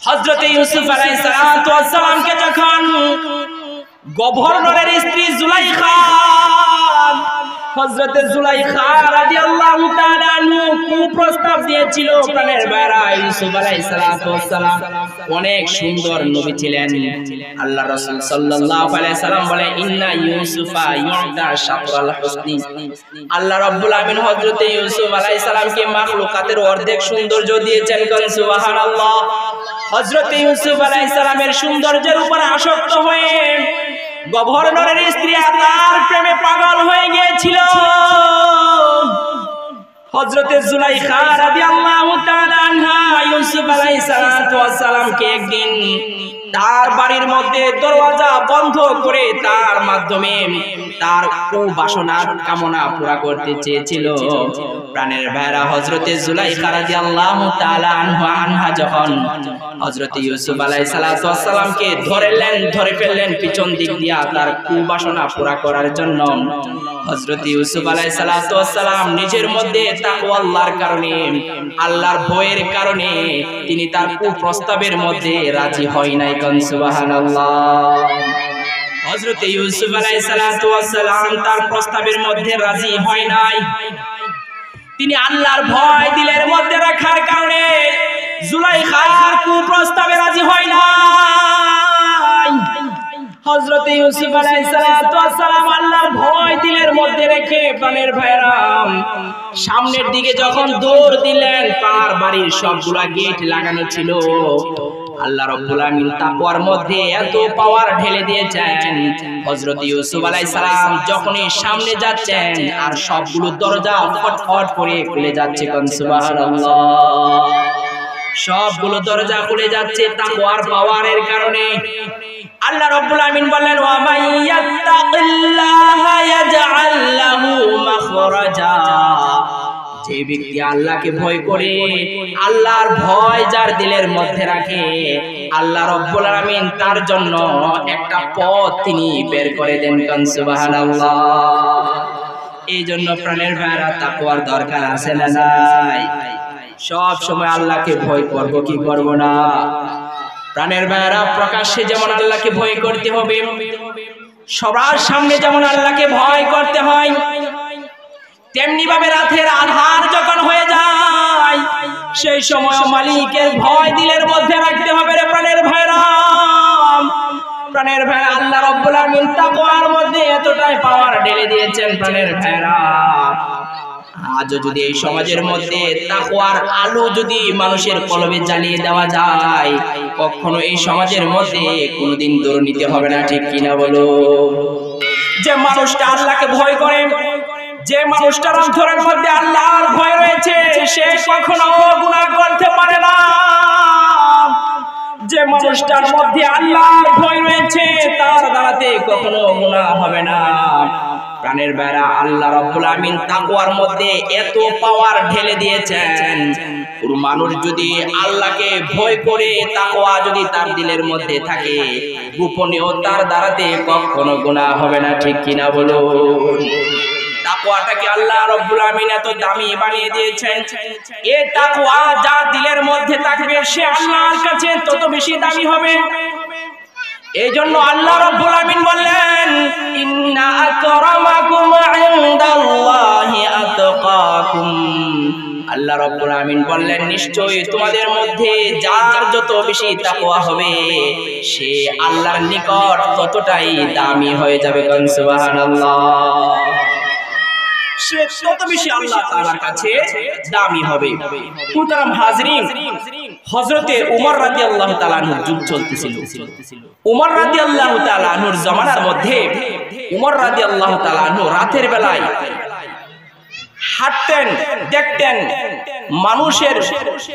হযরত ইউসুফ আলাইহিস সালাতু ওয়াস সালামকে যখন গভর্নরের স্ত্রী জুলাইখা হযরত জুলাইখা রাদিয়াল্লাহু তাআলা আনহু প্রস্তাব দিয়েছিল প্রাণের ভাইরা ইউসুফ আলাইহিস সালাতু ওয়াস সালাম অনেক সুন্দর নবী ছিলেন। আল্লাহর রাসূল সাল্লাল্লাহু আলাইহি সাল্লাম বলে ইন্না ইউসুফা ইউদা শাতরাল হুসনি, আল্লাহ রাব্বুল আমিন হযরত ইউসুফ আলাইহিস সালামকে মাখলুকাতের অর্ধেক সৌন্দর্য দিয়েছেন। কোন সুবহানাল্লাহ। হযরত ইউসুফ আলাইহিস সালামের সৌন্দর্যের উপর আসক্ত হয়ে গভর্নরের স্ত্রী তার প্রেমে পাগল হয়ে গিয়েছিল। হযরত জুলাইখা রাদিয়াল্লাহু তাআলা আনহা ইউসুফ আলাইহিস সালাতু ওয়াস সালামকে একদিন তার বাড়ির মধ্যে দরওয়াজা বন্ধ করে তার মাধ্যমে তার বাসনার কামনা পুরা করতে চেয়েছিল। প্রাণের ভাইরা হযরত জুলাইখা রাদিয়াল্লাহু তাআলা আনহা যখন হযরত ইউসুফ আলাইহিস সালাতু ওয়াস সালামকে ধরে ফেললেন পিছন দিক দিয়া তার বাসনা পুরা করার জন্য, হযরত ইউসুফ আলাইহিস সালাতু ওয়াস সালাম নিজের মধ্যে তাকওয়া আল্লাহর কারণে আল্লাহর ভয়ের কারণে তিনি তার প্রস্তাবের মধ্যে রাজি হয় নাই। কোন সুবহানাল্লাহ। হযরত ইউসুফ আলাইহিস সালাতু ওয়াস সালাম তার প্রস্তাবের মধ্যে রাজি হয় নাই। তিনি আল্লাহর ভয় দিলের মধ্যে রাখার কারণে জুলাইখার কুপ্রস্তাবে রাজি হয় নাই। হযরত ইউসুফ আলাইহিস সালাতু ওয়াস সালাম আল্লাহর ভয় দিলের মধ্যে রেখে প্রাণের ভাইরা সামনের দিকে যখন দৌড় দিলেন, তার বাড়ির সবগুলা গেট লাগানো ছিল। আল্লাহ রাব্বুল আমিন তাকওয়ার মধ্যে এত পাওয়ার ঢেলে দিয়েছেন, হযরত ইউসুফ আলাইহিস সালাম যখনই সামনে যাচ্ছেন আর সবগুলো দরজা ফটফট করে খুলে যাচ্ছে। কোন সুবহানাল্লাহ। সবগুলো দরজা খুলে যাচ্ছে তাকওয়ার পাওয়ারের কারণে। আল্লাহ রাব্বুল আমিন বললেন ওয়া মাইয়াত্তাকিল্লাহা ইয়াজআল লাহু মাখরাজা, যে ব্যক্তি আল্লাহকে ভয় করে, আল্লাহর ভয় যার দিলের মধ্যে রাখে, আল্লাহ রাব্বুল আমিন তার জন্য একটা পথ তিনি বের করে দেন। কোন সুবহানাল্লাহ। এই জন্য প্রাণের ভাইরা তাকওয়ার দরকার আছে না নাই? সব সময় আল্লাহকে ভয় করব কি করব না? প্রাণের ভাইরা প্রকাশ্যে যেমন আল্লাহকে ভয় করতে হবে, সবার সামনে যেমন আল্লাহকে ভয় করতে হয়, তেমনি ভাবে রাতের আধার যখন হয়ে যায় সেই সময় মালিকের ভয় দিলের মধ্যে রাখতে হবে রে প্রাণের ভাইরা। প্রাণের ভাইরা আল্লাহ রাব্বুল আমিন তাকওয়ার মধ্যে এতটাই পাওয়ার ঢেলে দিয়েছেন। প্রাণের ভাইরা আজ যদি এই সমাজের মধ্যে তাকওয়ার আলো যদি মানুষের কলবে জ্বালিয়ে দেওয়া যায়, কখনো এই সমাজের মধ্যে কোনোদিন দুর্নীতি হবে না। ঠিক কিনা বলো? যে মানুষটা আল্লাহকে ভয় করে, যে মানুষটার অন্তরের মধ্যে আল্লাহর ভয় রয়েছে, সে কখনো গুনাহ করতে পারে না। যে মানুষটার মধ্যে আল্লাহর ভয় রয়েছে তার দ্বারাতে কখনো গুনাহ হবে না। প্রাণের ভাইরা আল্লাহ রাব্বুল আমিন তাকওয়ার মধ্যে এত পাওয়ার ঢেলে দিয়েছেন, কোন মানুষ যদি আল্লাহকে ভয় করে তাকওয়া যদি তার দিলের মধ্যে থাকে, গোপনেও তার দ্বারাতে কখনো গুনাহ হবে না। ঠিক কিনা বলো? তাকওয়াটাকে আল্লাহ রাব্বুল আমিন এত দামি বানিয়ে দিয়েছেন। এই তাকওয়া যা দিলের মধ্যে থাকবে সে আল্লাহর কাছে তত বেশি দামি হবে। এই জন্য আল্লাহ রাব্বুল আমিন বললেন ইন্না আকরামাকুম ইনদাল্লাহি আতকাকুম। আল্লাহ রাব্বুল আমিন বললেন নিশ্চয়ই তোমাদের মধ্যে যার যত বেশি তাকওয়া হবে সে আল্লাহর নিকট ততটাই দামি হয়ে যাবে। কোন সুবহানাল্লাহ। সে তত বেশি আল্লাহ তাআলার কাছে দামি হবে। মুহতারাম হাজরিন, হযরতে ওমর রাদিয়াল্লাহু তাআলা আনহুর যুগ চলতেছিল। ওমর রাদিয়াল্লাহু তাআলা আনহুর জামানার মধ্যে ওমর রাদিয়াল্লাহু তাআলা আনহু রাতের বেলায় হাঁটতেন, দেখতেন মানুষের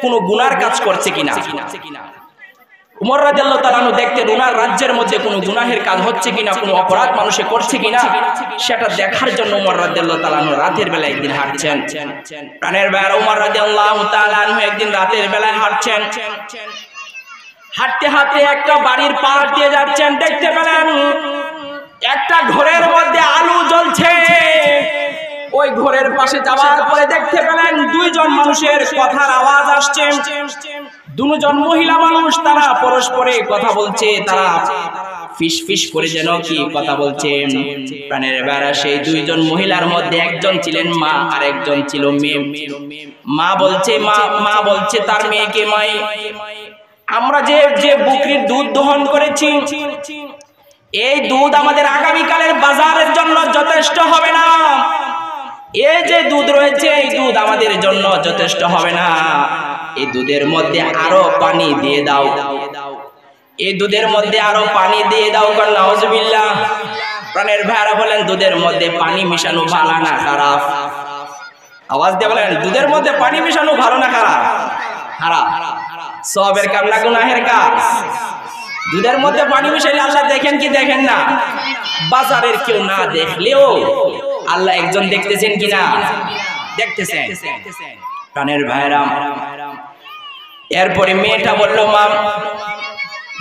কোনো গুনার কাজ করছে কিনা। উমর রাদিয়াল্লাহু তাআলা আনহু দেখতেন ওনার রাজ্যের মধ্যে কোনো গুনাহের কাজ হচ্ছে কিনা, কোনো অপরাধ মানুষে করছে কিনা, সেটা দেখার জন্য উমর রাদিয়াল্লাহু তাআলা আনহু রাতের বেলা একদিন হাঁটছেন। প্রাণের ভাইরা উমর রাদিয়াল্লাহু তাআলা আনহু একদিন রাতের বেলায় হাঁটছেন। হাঁটতে হাঁটতে একটা বাড়ির পাশ দিয়ে যাচ্ছেন, দেখতে পেলেন একটা ঘরের মধ্যে আলো জ্বলছে। ওই ঘরের পাশে যাওয়ার পরে দেখতে পেলেন দুইজন মানুষের কথার আওয়াজ আসছে। দুজন মহিলা মানুষ তারা পরস্পরে কথা বলছে, তারা ফিস ফিস করে যেন কি কথা বলছেন। প্রাণের বেড়া সেই দুইজন মহিলার মধ্যে একজন ছিলেন মা আর একজন ছিল মেয়ে। মা বলছে তার মেয়েকে, মাই আমরা যে বকরির দুধ দহন করেছি, এই দুধ আমাদের আগামীকালের বাজারের জন্য যথেষ্ট হবে না। এই যে দুধ রয়েছে এই দুধ আমাদের জন্য যথেষ্ট হবে না, এই দুধের মধ্যে আরো পানি দিয়ে দাও, এই দুধের মধ্যে আরো পানি দিয়ে দাও। নাউজুবিল্লাহ। প্রাণের ভাইরা বলেন দুধের মধ্যে পানি মিশানো ভালো না খারাপ? আওয়াজ দিয়ে বলেন দুধের মধ্যে পানি মিশানো ভালো না খারাপ? খারাপ। সবের কাম না গুনাহের কাজ। দুধের মধ্যে পানি মিশাইলে আল্লাহ দেখেন কি দেখেন না? বাজারের কেউ না দেখলেও আল্লাহ একজন দেখতেছেন কিনা? দেখতেছেন। প্রাণের ভাইরা, এরপরে মেয়েটা বলল, মা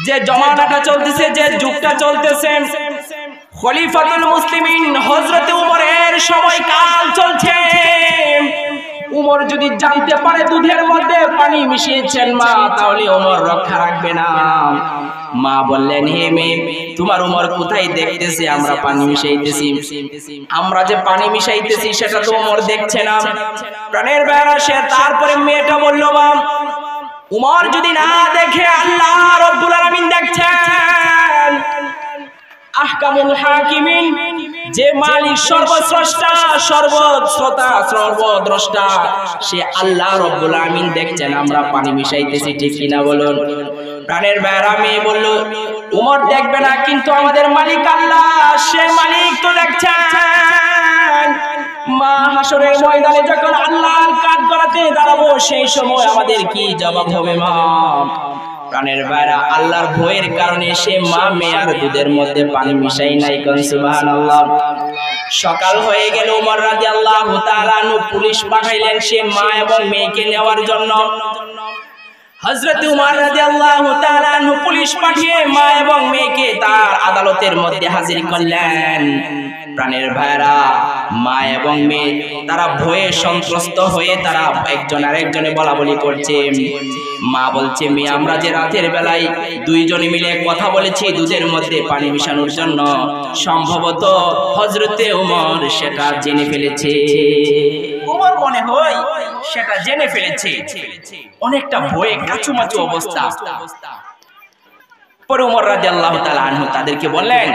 যে জমানাটা চলতেছে, যে যুগটা চলতেছে, খলিফাতুল মুসলিমিন হযরতে উমরের সময়কাল চলছে। উমর যদি জানতে পারে দুধের মধ্যে পানি মিশিয়েছেন মা, তাহলে উমর রক্ষা রাখবে না। মা বললেন, হে মেয়ে, তোমার উমর কোথায় দেখতেছে আমরা পানি মিশাইতেছি? আমরা যে পানি মিশাইতেছি সেটা তো উমর দেখছে না। প্রাণের ভাইরা, সে তারপরে মেয়েটা বলল, মা উমর যদি না দেখে আল্লাহ রাব্বুল আলামিন দেখছেন। আহকামুল হাকিমিন, যে মালিক সর্বস্রষ্টা, সর্বশ্রোতা, সর্বদ্রষ্টা, সে আল্লাহ রাব্বুল আলামিন দেখছেন আমরা পানি মিশাইতেছি, ঠিক কিনা বলুন? প্রাণের ভাইরা, মেয়ে বলল, উমর দেখবে না, কিন্তু আমাদের মালিক আল্লাহ, সে মালিক তো দেখছেন। মা হাসরের ময়দানে যখন আল্লাহর কাঠ গড়াতে দাঁড়াবো, সেই সময় আমাদের কি জবাব হবে? মা প্রাণের ভাইরা, আল্লাহর ভয়ের কারণে সে মা মেয়ে আর দুধের মধ্যে পানি মিশাই নাই। সুবহানাল্লাহ। সকাল হয়ে গেল, ওমর রাদিয়াল্লাহু তাআলা আনহু পুলিশ পাঠাইলেন সে মা এবং মেয়েকে নেওয়ার জন্য। হযরত উমর রাদিয়াল্লাহু তাআলা আনহু পুলিশ পাঠিয়ে মা এবং মেয়েকে তার আদালতের মধ্যে হাজির করলেন। প্রাণের ভাইরা, মা এবং মেয়ে তারা ভয়ে সন্ত্রস্ত হয়ে তারা একজন আরেকজনে বলাবলি করছে। মা বলছে, মেয়ে আমরা যে রাতের বেলায় দুইজনে মিলে কথা বলেছি দুধের মধ্যে পানি মিশানোর জন্য, সম্ভবত হযরতে উমর সেটা জেনে ফেলেছে। উমর মনে হয় সেটা জেনে ফেলেছে। অনেকটা ভয়ে কাচুমাচু অবস্থা। পরে উমর রাদিয়াল্লাহু তাআলা আনহু তাদেরকে বললেন,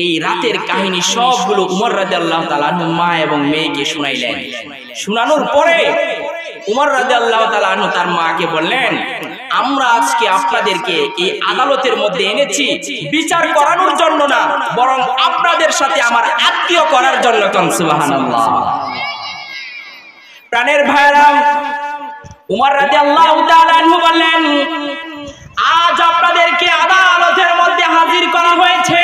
এই রাতের কাহিনী সবগুলো উমর রাদিয়াল্লাহু তাআলা আনহু মা এবং মেয়েকে শুনাইলেন। শোনানোর পরে উমর রাদিয়াল্লাহু তাআলা আনহু তার মাকে বললেন, আমরা আজকে আপনাদেরকে এই আদালতের মধ্যে এনেছি বিচার করানোর জন্য না, বরং আপনাদের সাথে আমার আত্মীয় করার জন্য। সুবহানাল্লাহ। প্রাণের ভাইরা, উমর রাদিয়াল্লাহু তাআলা আনহু বললেন, আজ আপনাদেরকে আদালতের মধ্যে হাজির করা হয়েছে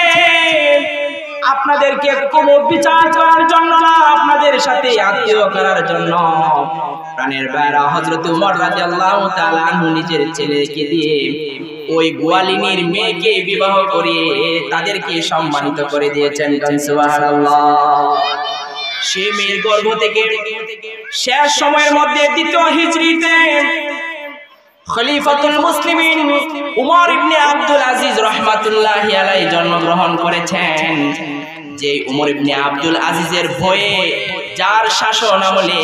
আপনাদেরকে কোনো বিচার করার জন্য না, আপনাদের সাথে আত্মীয় করার জন্য। প্রাণের ভাইরা, হযরত উমর রাদিয়াল্লাহু তাআলা আনহু নিজের ছেলেকে দিয়ে ওই গোয়ালিনীর মেয়েকে বিবাহ করে তাদেরকে সম্মানিত করে দিয়েছেন। সুবহানাল্লাহ। সে মেয়ের গর্ভ থেকে শেষ সময়ের মধ্যে দ্বিতীয় হিজরিতে খলিফাতুল মুসলিমিন উমর ইবনে আব্দুল আজিজ রাহমাতুল্লাহি আলাইহি জন্মগ্রহণ করেছেন। যে উমর ইবনে আব্দুল আজিজের ভয়ে, যার শাসন আমলে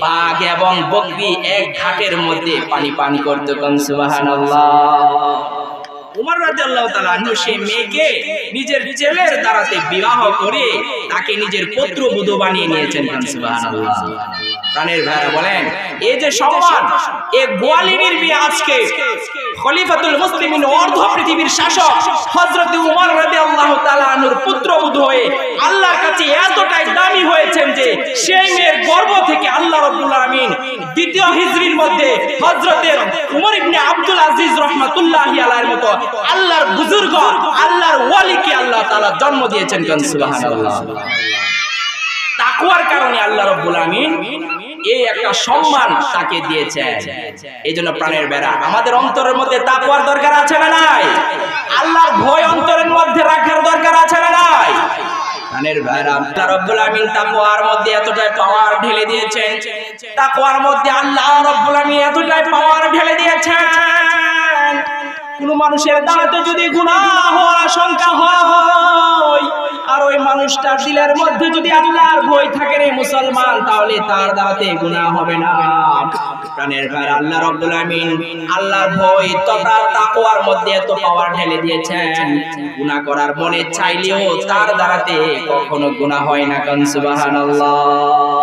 বাঘ এবং বকরি এক ঘাটের মধ্যে পানি পান করত। সুবহানাল্লাহ। উমর রাদিয়াল্লাহু তাআলা আনহু সেই মেয়েকে নিজের ছেলের দ্বারাতে বিবাহ করে তাকে নিজের পুত্রবধূ বানিয়ে নিয়েছেন। সুবহানাল্লাহ। প্রাণের ভাইরা বলেন, এই যে সম্মান, এই গোয়ালিনীর মেয়ে আজকে খলিফাতুল মুসলিমিন অর্ধ পৃথিবীর শাসক হযরত উমর রাদিয়াল্লাহু তাআলা আনহুর পুত্রবধূ হয়ে আল্লাহর কাছে এতটাই দামি হয়েছেন যে সেই মেয়ের গর্ভ থেকে আল্লাহ রাব্বুল আলামিন দ্বিতীয় হিজরির মধ্যে হযরত উমর ইবনে আব্দুল আজিজ রাহমাতুল্লাহি আলাইহির মতো আল্লাহর বুজুর্গ, আল্লাহর ওয়ালিকে আল্লাহ তাআলা জন্ম দিয়েছেন। সুবহানাল্লাহ। তাকওয়ার কারণে আল্লাহ রাব্বুল আলামিন এই একটা সম্মান তাকে দিয়েছেন। এইজন্য প্রাণের বেড়া, আমাদের অন্তরের মধ্যে তাকওয়ার দরকার আছে না নাই? আল্লাহর ভয় অন্তরের মধ্যে রাখার দরকার আছে না নাই? প্রাণের ভাইরা, আল্লাহ রাব্বুল আমিন তাকওয়ার মধ্যে এতটাই পাওয়ার ঢেলে দিয়েছেন, তাকওয়ার মধ্যে আল্লাহ রাব্বুল আমিন এতটাই পাওয়ার ঢেলে দিয়েছেন, কোন মানুষের দাঁড়াতে যদি গুনাহ হওয়ার আশঙ্কা হয় আর ওই মানুষটার দিলের মধ্যে যদি আল্লাহর ভয় থাকে রে মুসলমান, তাহলে তার দাঁড়াতে গুনাহ হবে না। প্রাণের ভাইরা, আল্লাহ রাব্বুল আমিন আল্লাহর ভয় তথা তাকওয়ার মধ্যে এত পাওয়ার ঢেলে দিয়েছেন, গুনাহ করার মনে চাইলেও তার দাঁড়াতে কখনো গুনাহ হয় না। সুবহানাল্লাহ।